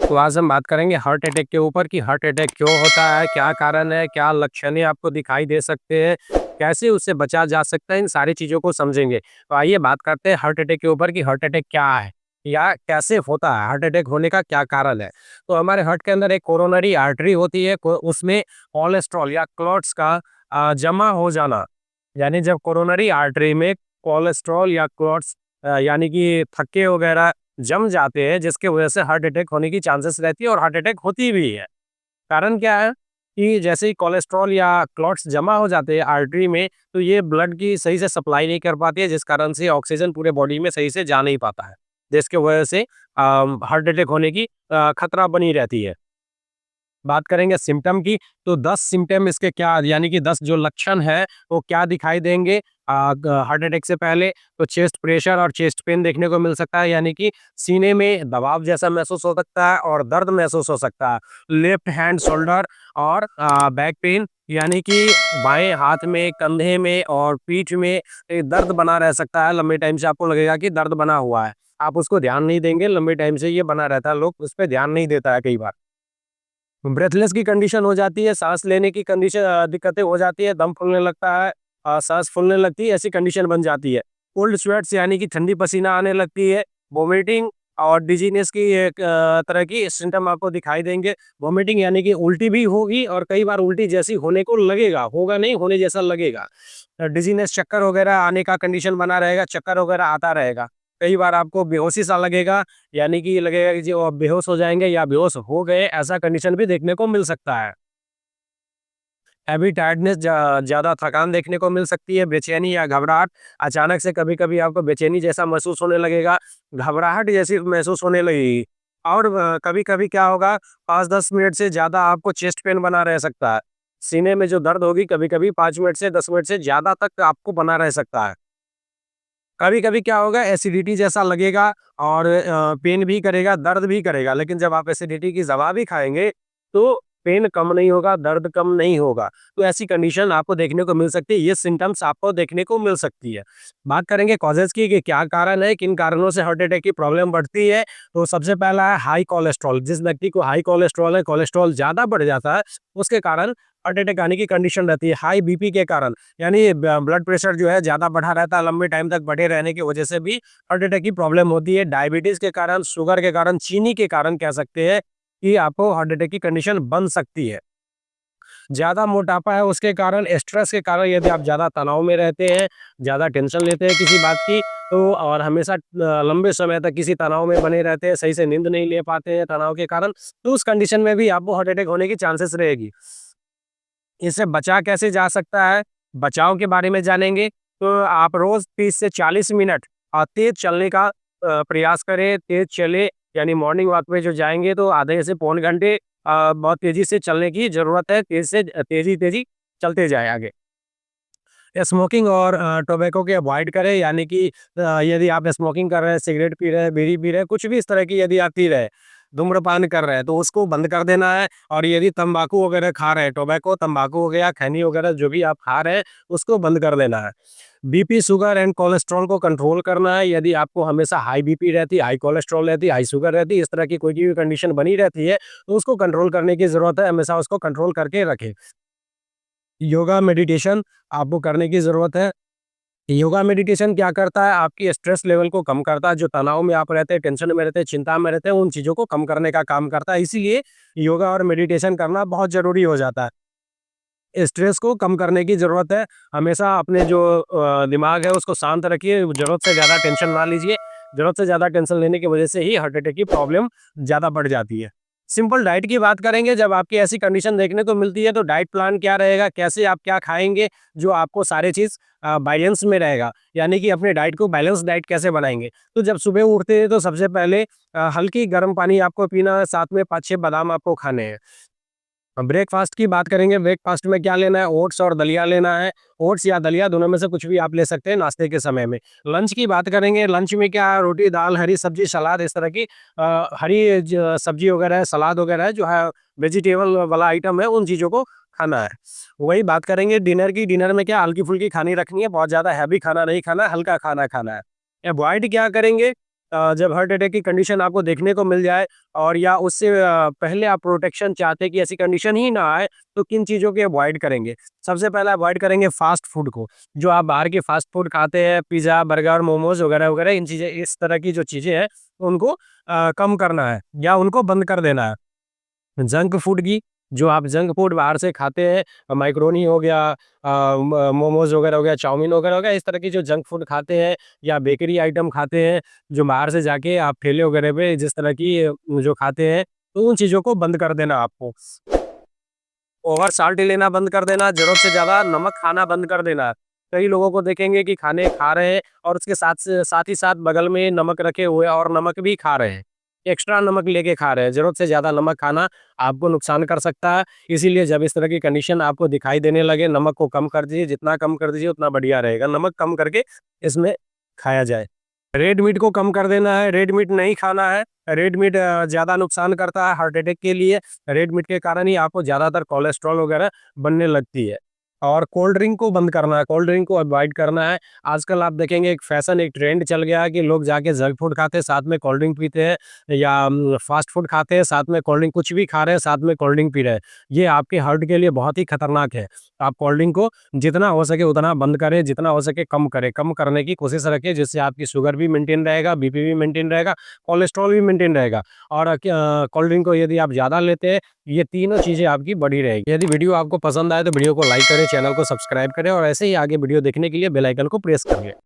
तो आज हम बात करेंगे हार्ट अटैक के ऊपर कि हार्ट अटैक क्यों होता है, क्या कारण है, क्या लक्षण आपको दिखाई दे सकते हैं, कैसे उससे बचा जा सकता है, इन सारी चीज़ों को समझेंगे। तो आइए बात करते हैं हार्ट अटैक के ऊपर कि हार्ट अटैक क्या है या कैसे होता है, हार्ट अटैक होने का क्या कारण है। तो हमारे हार्ट के अंदर एक कोरोनरी आर्टरी होती है, उसमें कोलेस्ट्रॉल या क्लॉट्स का जमा हो जाना, यानी जब कोरोनरी आर्टरी में कोलेस्ट्रॉल या क्लॉट्स यानी कि थक्के वगैरह जम जाते हैं, जिसकी वजह से हार्ट अटैक होने की चांसेस रहती है और हार्ट अटैक होती भी है। कारण क्या है कि जैसे ही कोलेस्ट्रॉल या क्लॉट्स जमा हो जाते हैं आर्टरी में, तो ये ब्लड की सही से सप्लाई नहीं कर पाती है, जिस कारण से ऑक्सीजन पूरे बॉडी में सही से जा नहीं पाता है, जिसकी वजह से हार्ट अटैक होने की खतरा बनी रहती है। बात करेंगे सिम्पटम की, तो 10 सिम्पटम इसके क्या यानी कि 10 जो लक्षण है वो क्या दिखाई देंगे हार्ट अटैक से पहले। तो चेस्ट प्रेशर और चेस्ट पेन देखने को मिल सकता है, यानी कि सीने में दबाव जैसा महसूस हो सकता है और दर्द महसूस हो सकता है। लेफ्ट हैंड शोल्डर और बैक पेन, यानी कि बाएं हाथ में, कंधे में और पीठ में दर्द बना रह सकता है। लंबे टाइम से आपको लगेगा कि दर्द बना हुआ है, आप उसको ध्यान नहीं देंगे, लंबे टाइम से ये बना रहता है, लोग उस पर ध्यान नहीं देता है कई बार। ब्रेथलेस की कंडीशन हो जाती है, साँस लेने की कंडीशन दिक्कतें हो जाती है, दम फूलने लगता है, साँस फूलने लगती है, ऐसी कंडीशन बन जाती है। कोल्ड स्वेट्स यानी कि ठंडी पसीना आने लगती है, वोमिटिंग और डिज़ीनेस की एक तरह की सिम्पटम आपको दिखाई देंगे। वोमिटिंग यानी कि उल्टी भी होगी और कई बार उल्टी जैसी होने को लगेगा, होगा नहीं, होने जैसा लगेगा। डिज़ीनेस, चक्कर वगैरह आने का कंडीशन बना रहेगा, चक्कर वगैरह आता रहेगा। कई बार आपको बेहोशी सा लगेगा, यानी कि लगेगा कि जो आप बेहोश हो जाएँगे या बेहोश हो गए, ऐसा कंडीशन भी देखने को मिल सकता है। हैवी टायर्डनेस, ज़्यादा थकान देखने को मिल सकती है, बेचैनी या घबराहट, अचानक से कभी-कभी आपको बेचैनी जैसा महसूस होने लगेगा, घबराहट जैसी महसूस होने लगेगी और कभी-कभी क्या होगा, 5-10 मिनट से ज़्यादा आपको चेस्ट पेन बना रह सकता है। सीने में जो दर्द होगी कभी-कभी 5 मिनट से 10 मिनट से ज़्यादा तक आपको बना रह सकता है। कभी-कभी क्या होगा, एसिडिटी जैसा लगेगा और पेन भी करेगा, दर्द भी करेगा, लेकिन जब आप एसिडिटी की दवा भी खाएँगे, तो पेन कम नहीं होगा, दर्द कम नहीं होगा। तो ऐसी कंडीशन आपको देखने को मिल सकती है, ये सिम्पटम्स आपको देखने को मिल सकती है। बात करेंगे कॉजेज़ की कि क्या कारण है, किन कारणों से हार्ट अटैक की प्रॉब्लम बढ़ती है, तो सबसे पहला है हाई कोलेस्ट्रॉल। जिस व्यक्ति को हाई कोलेस्ट्रॉल है, कोलेस्ट्रॉल ज़्यादा बढ़ जाता है, उसके कारण हार्ट अटैक आने की कंडीशन रहती है। हाई बीपी के कारण, यानी ब्लड प्रेशर जो है ज़्यादा बढ़ा रहता है, लंबे टाइम तक बढ़े रहने की वजह से भी हार्ट अटैक की प्रॉब्लम होती है। डायबिटीज़ के कारण, शुगर के कारण, चीनी के कारण कह सकते हैं कि आपको हार्ट अटैक की कंडीशन बन सकती है। ज़्यादा मोटापा है उसके कारण, स्ट्रेस के कारण, यदि आप ज़्यादा तनाव में रहते हैं, ज़्यादा टेंशन लेते हैं किसी बात की, तो और हमेशा लंबे समय तक किसी तनाव में बने रहते हैं, सही से नींद नहीं ले पाते हैं तनाव के कारण, तो उस कंडीशन में भी आपको हार्ट अटैक होने की चांसेस रहेगी। इससे बचा कैसे जा सकता है? बचाव के बारे में जानेंगे, तो आप रोज़ 30 से 40 मिनट तेज़ चलने का प्रयास करें। तेज़ चलें, यानी मॉर्निंग वॉक पे जो जाएँगे तो आधे से पौन घंटे बहुत तेज़ी से चलने की ज़रूरत है। तेज़ी-तेज़ी चलते जाएँ आगे। स्मोकिंग और टोबैको के अवॉइड करें, यानी कि यदि आप स्मोकिंग कर रहे हैं, सिगरेट पी रहे हैं, बीड़ी पी रहे हैं, कुछ भी इस तरह की यदि आप पी रहे हैं, धूम्रपान कर रहे हैं, तो उसको बंद कर देना है। और यदि तंबाकू वगैरह खा रहे हैं, टोबैको, तंबाकू हो गया, खैनी वगैरह जो भी आप खा रहे हैं, उसको बंद कर देना है। बीपी, शुगर एंड कोलेस्ट्रॉल को कंट्रोल करना है। यदि आपको हमेशा हाई बीपी रहती है, हाई कोलेस्ट्रॉल रहती है, हाई शुगर रहती है, इस तरह की कोई भी कंडीशन बनी रहती है, तो उसको कंट्रोल करने की ज़रूरत है, हमेशा उसको कंट्रोल करके रखें। योगा, मेडिटेशन आपको करने की ज़रूरत है। योगा मेडिटेशन क्या करता है, आपकी स्ट्रेस लेवल को कम करता है, जो तनाव में आप रहते हैं, टेंशन में रहते हैं, चिंता में रहते हैं, उन चीज़ों को कम करने का काम करता है। इसीलिए योगा और मेडिटेशन करना बहुत ज़रूरी हो जाता है। स्ट्रेस को कम करने की ज़रूरत है। हमेशा अपने जो दिमाग है उसको शांत रखिए, ज़रूरत से ज़्यादा टेंशन ना लीजिए। ज़रूरत से ज़्यादा टेंशन लेने की वजह से ही हार्ट अटैक की प्रॉब्लम ज़्यादा बढ़ जाती है। सिंपल डाइट की बात करेंगे, जब आपकी ऐसी कंडीशन देखने को मिलती है तो डाइट प्लान क्या रहेगा, कैसे आप क्या खाएँगे, जो आपको सारी चीज़ बैलेंस में रहेगा। यानी कि अपने डाइट को बैलेंस डाइट कैसे बनाएँगे? तो जब सुबह उठते हैं तो सबसे पहले हल्की गर्म पानी आपको पीना है, साथ में 5-6 बादाम आपको खाने हैं। ब्रेकफ़ास्ट की बात करेंगे, ब्रेकफ़ास्ट में क्या लेना है, ओट्स और दलिया लेना है। ओट्स या दलिया दोनों में से कुछ भी आप ले सकते हैं नाश्ते के समय में। लंच की बात करेंगे, लंच में क्या है, रोटी, दाल, हरी सब्ज़ी, सलाद, इस तरह की हरी सब्ज़ी वगैरह है, सलाद वगैरह है, जो है वेजिटेबल वाला आइटम है, उन चीज़ों को खाना है। वही बात करेंगे डिनर की, डिनर में क्या हल्की-फुल्की खानी रखनी है, बहुत ज़्यादा हैवी खाना नहीं खाना है, हल्का खाना खाना है। अवॉइड क्या करेंगे, जब हार्ट अटैक की कंडीशन आपको देखने को मिल जाए और या उससे पहले आप प्रोटेक्शन चाहते हैं कि ऐसी कंडीशन ही ना आए, तो किन चीज़ों की अवॉइड करेंगे? सबसे पहले अवॉइड करेंगे फ़ास्ट फूड को। जो आप बाहर के फ़ास्ट फूड खाते हैं, पिज़्ज़ा, बर्गर, मोमोज़ वगैरह-वगैरह, इन चीज़ें इस तरह की जो चीज़ें हैं, उनको कम करना है या उनको बंद कर देना है। जंक फूड की जो आप जंक फूड बाहर से खाते हैं, मैकरोनी हो गया, मोमोज वगैरह हो गया, चाउमीन वगैरह हो गया, इस तरह की जो जंक फूड खाते हैं या बेकरी आइटम खाते हैं, जो बाहर से जाके आप ठेले वगैरह पे जिस तरह की जो खाते हैं, तो उन चीज़ों को बंद कर देना आपको। ओवर साल्ट लेना बंद कर देना, ज़रूरत से ज़्यादा नमक खाना बंद कर देना। कई लोगों को देखेंगे कि खाने खा रहे हैं और उसके साथ ही साथ बगल में नमक रखे हुए हैं और नमक भी खा रहे हैं। एक्स्ट्रा नमक लेके खा रहे हैं, ज़रूरत से ज़्यादा नमक खाना आपको नुकसान कर सकता है। इसीलिए जब इस तरह की कंडीशन आपको दिखाई देने लगे, नमक को कम कर दीजिए, जितना कम कर दीजिए उतना बढ़िया रहेगा। नमक कम करके इसमें खाया जाए। रेड मीट को कम कर देना है, रेड मीट नहीं खाना है। रेड मीट ज़्यादा नुकसान करता है हार्ट अटैक के लिए। रेड मीट के कारण ही आपको ज़्यादातर कोलेस्ट्रॉल वगैरह बनने लगती है। और कोल्ड ड्रिंक को बंद करना है, कोल्ड ड्रिंक को अवॉइड करना है। आजकल आप देखेंगे एक फ़ैशन, एक ट्रेंड चल गया है कि लोग जाके जंक फूड खाते हैं, साथ में कोल्ड ड्रिंक पीते हैं या फ़ास्ट फूड खाते हैं, साथ में कोल्ड ड्रिंक, कुछ भी खा रहे हैं, साथ में कोल्ड ड्रिंक पी रहे हैं। ये आपके हार्ट के लिए बहुत ही खतरनाक है। आप कोल्ड ड्रिंक को जितना हो सके उतना बंद करें, जितना हो सके कम करें। कम करने की कोशिश रखें, जिससे आपकी शुगर भी मेंटेन रहेगा, बीपी भी मेंटेन रहेगा, कोलेस्ट्रॉल भी मेंटेन रहेगा। और कोल्ड ड्रिंक को यदि आप ज़्यादा लेते हैं, ये तीनों चीज़ें आपकी बढ़ी रहेगी। यदि वीडियो आपको पसंद आए तो वीडियो को लाइक करें, चैनल को सब्सक्राइब करें और ऐसे ही आगे वीडियो देखने के लिए बेल आइकन को प्रेस करिए।